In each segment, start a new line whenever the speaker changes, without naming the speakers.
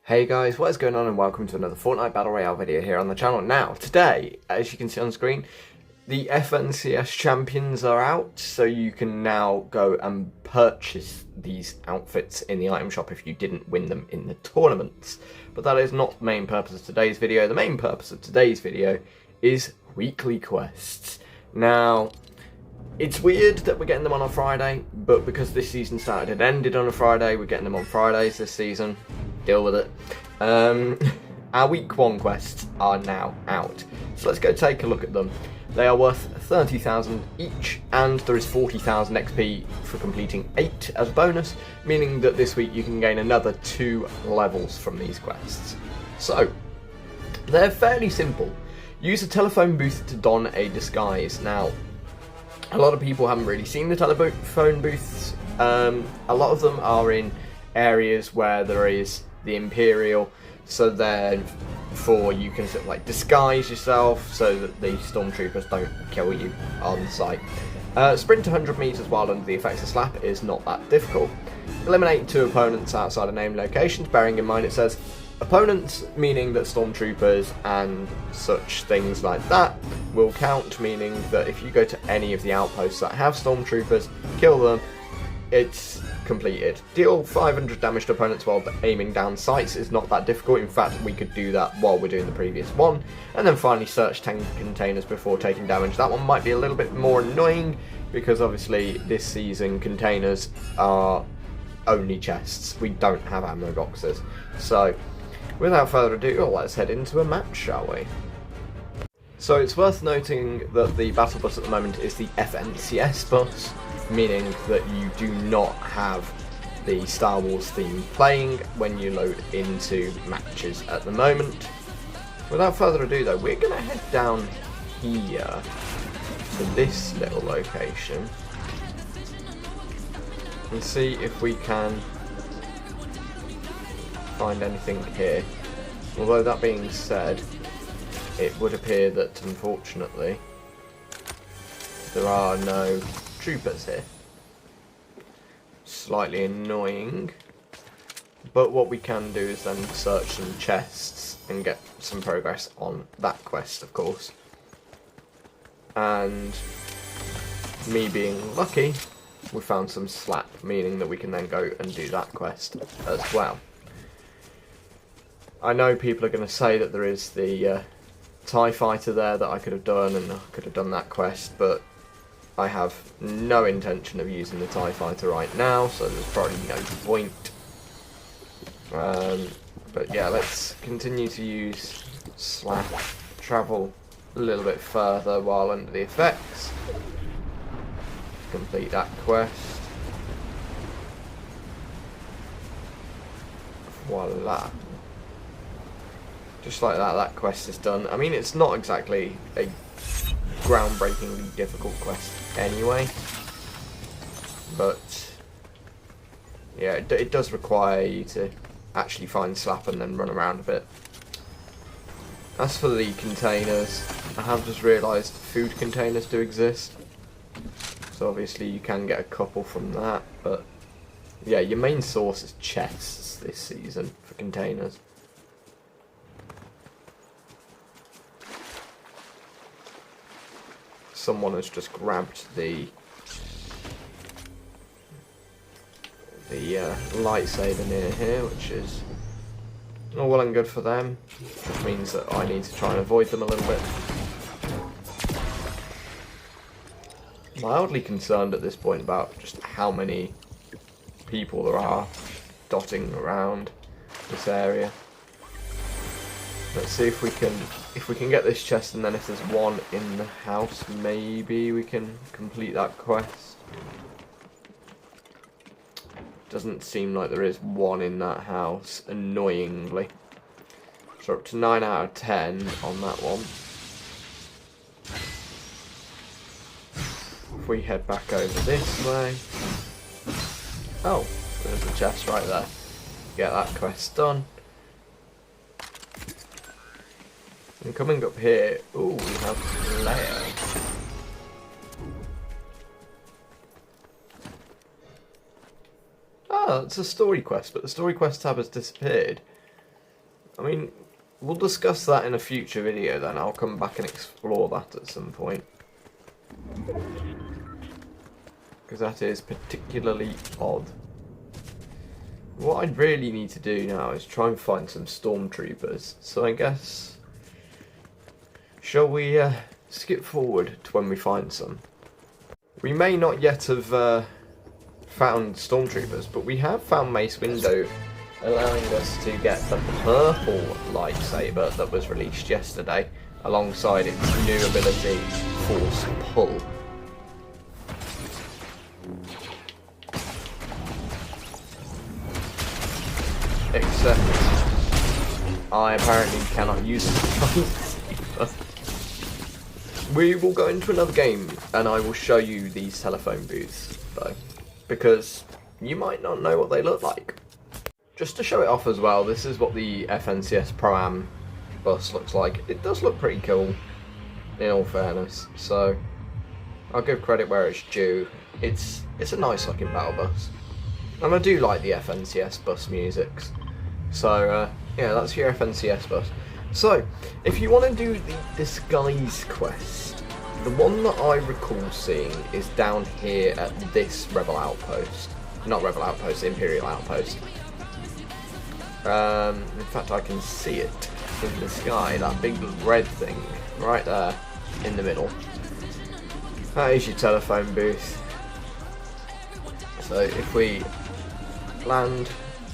Hey guys, what is going on and welcome to another Fortnite Battle Royale video here on the channel. Now, today, as you can see on screen, the FNCS champions are out, so you can now go and purchase these outfits in the item shop if you didn't win them in the tournaments. But that is not the main purpose of today's video. The main purpose of today's video is weekly quests. Now, it's weird that we're getting them on a Friday, but because this season started and ended on a Friday, we're getting them on Fridays this season. Deal with it. Our week 1 quests are now out, so let's go take a look at them. They are worth 30,000 each, and there is 40,000 XP for completing 8 as a bonus, meaning that this week you can gain another 2 levels from these quests. So, they're fairly simple. Use a telephone booth to don a disguise. Now, a lot of people haven't really seen the telephone booths. A lot of them are in areas where there is the Imperial, so therefore you can sort of like disguise yourself so that the stormtroopers don't kill you on sight. Sprint 100 meters while under the effects of slap is not that difficult. Eliminate 2 opponents outside of named locations, bearing in mind it says opponents, meaning that stormtroopers and such things like that will count, meaning that if you go to any of the outposts that have stormtroopers, kill them, it's completed. Deal 500 damage to opponents while aiming down sights is not that difficult. In fact, we could do that while we're doing the previous one. And then finally search 10 containers before taking damage. That one might be a little bit more annoying because obviously this season containers are only chests. We don't have ammo boxes. So without further ado, let's head into a match, shall we? So it's worth noting that the battle bus at the moment is the FNCS bus, meaning that you do not have the Star Wars theme playing when you load into matches at the moment. Without further ado though, we're going to head down here to this little location and see if we can find anything here. Although that being said, it would appear that unfortunately there are no troopers here. Slightly annoying, but what we can do is then search some chests and get some progress on that quest, of course. And me being lucky, we found some slap, meaning that we can then go and do that quest as well. I know people are going to say that there is the TIE fighter there that I could have done, and I could have done that quest, but I have no intention of using the TIE fighter right now, so there's probably no point. But yeah, let's continue to use slap, travel a little bit further while under the effects, complete that quest. Voila. Just like that, that quest is done. I mean, it's not exactly a groundbreakingly difficult quest anyway, but yeah, it does require you to actually find slap and then run around a bit. As for the containers, I have just realised food containers do exist, so obviously you can get a couple from that, but yeah, your main source is chests this season for containers. Someone has just grabbed the lightsaber near here, which is all well and good for them, which means that I need to try and avoid them a little bit. Mildly concerned at this point about just how many people there are dotting around this area. Let's see if we can get this chest, and then if there's one in the house, maybe we can complete that quest. Doesn't seem like there is one in that house, annoyingly. So we're up to 9 out of 10 on that one. If we head back over this way. Oh, there's a chest right there. Get that quest done. And coming up here, ooh, we have Leia. Ah, it's a story quest, but the story quest tab has disappeared. I mean, we'll discuss that in a future video then. I'll come back and explore that at some point. Because that is particularly odd. What I'd really need to do now is try and find some stormtroopers. So I guess... shall we skip forward to when we find some? We may not yet have found stormtroopers, but we have found Mace Windu, allowing us to get the purple lightsaber that was released yesterday, alongside its new ability, Force Pull. Except, I apparently cannot use a lightsaber. We will go into another game, and I will show you these telephone booths, though, because you might not know what they look like. Just to show it off as well, this is what the FNCS Pro-Am bus looks like. It does look pretty cool, in all fairness, so I'll give credit where it's due. It's a nice looking battle bus, and I do like the FNCS bus musics. So yeah, that's your FNCS bus. So, if you want to do the disguise quest, the one that I recall seeing is down here at this Rebel Outpost. Not Rebel Outpost, Imperial Outpost. In fact, I can see it in the sky, that big red thing, right there, in the middle. That is your telephone booth. So, if we land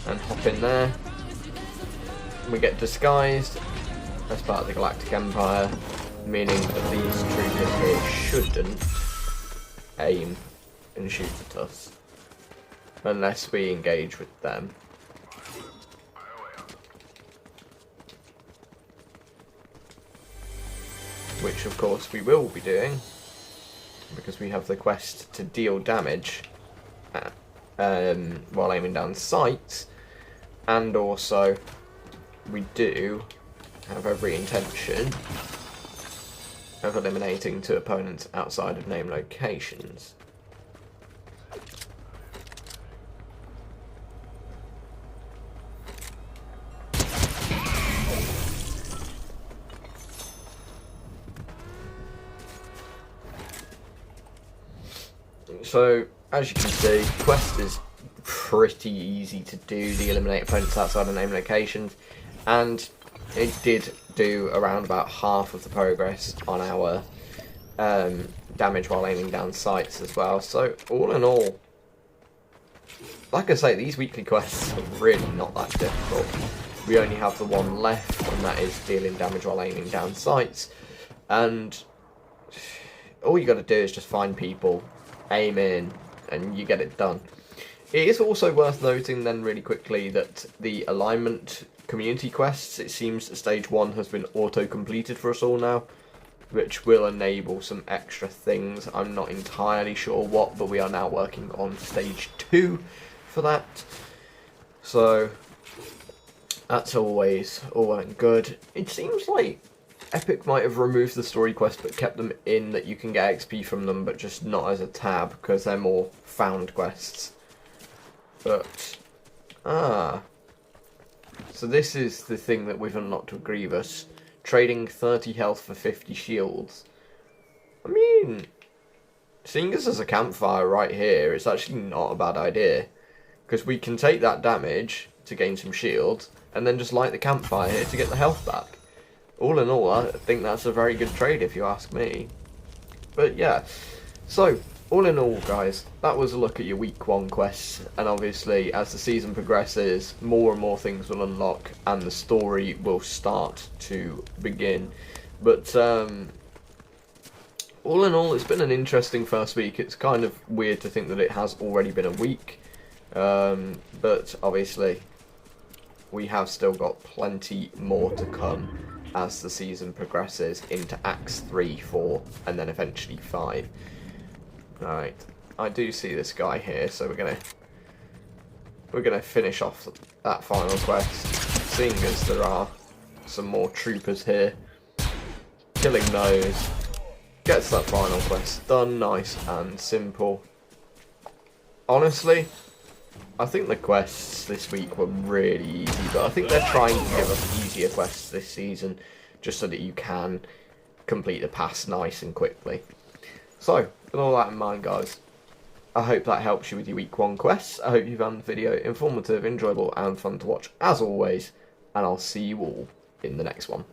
and hop in there, we get disguised as part of the Galactic Empire, meaning that these troopers here shouldn't aim and shoot at us unless we engage with them. Which of course we will be doing, because we have the quest to deal damage while aiming down sights, and also we do have every intention of eliminating 2 opponents outside of named locations. So, as you can see, quest is pretty easy to do, the eliminate opponents outside of named locations, and it did do around about half of the progress on our damage while aiming down sights as well. So all in all, like I say, these weekly quests are really not that difficult. We only have the one left, and that is dealing damage while aiming down sights, and all you got to do is just find people, aim in, and you get it done. It is also worth noting then really quickly that the alignment community quests, it seems that stage 1 has been auto-completed for us all now, which will enable some extra things. I'm not entirely sure what, but we are now working on stage 2 for that. So that's always all well and good. It seems like Epic might have removed the story quest but kept them in, that you can get XP from them but just not as a tab because they're more found quests. But so this is the thing that we've unlocked with Grievous. Trading 30 health for 50 shields. I mean, seeing as there's a campfire right here, it's actually not a bad idea. Because we can take that damage to gain some shields, and then just light the campfire here to get the health back. All in all, I think that's a very good trade if you ask me. But yeah, so all in all, guys, that was a look at your week 1 quests, and obviously as the season progresses, more and more things will unlock and the story will start to begin. But all in all, it's been an interesting first week. It's kind of weird to think that it has already been a week, but obviously we have still got plenty more to come as the season progresses into Acts 3, 4, and then eventually 5. Right, I do see this guy here, so we're gonna finish off that final quest, seeing as there are some more troopers here. Killing those gets that final quest done, nice and simple. Honestly, I think the quests this week were really easy, but I think they're trying to give us easier quests this season, just so that you can complete the pass nice and quickly. So, with all that in mind, guys, I hope that helps you with your week 1 quests. I hope you found the video informative, enjoyable, and fun to watch as always, and I'll see you all in the next one.